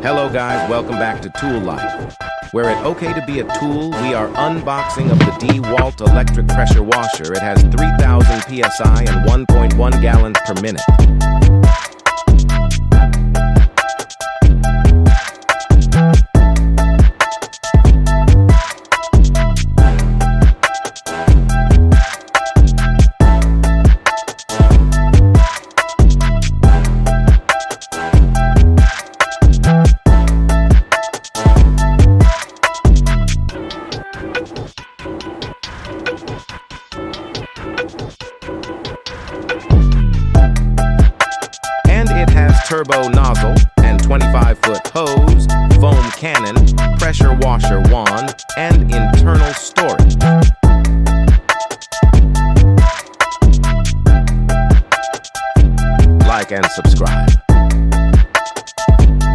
Hello guys, welcome back to Tool Life. Where at OK to be a Tool, we are unboxing of the DeWalt electric pressure washer. It has 3,000 PSI and 1.1 gallons per minute. Turbo nozzle and 25-foot hose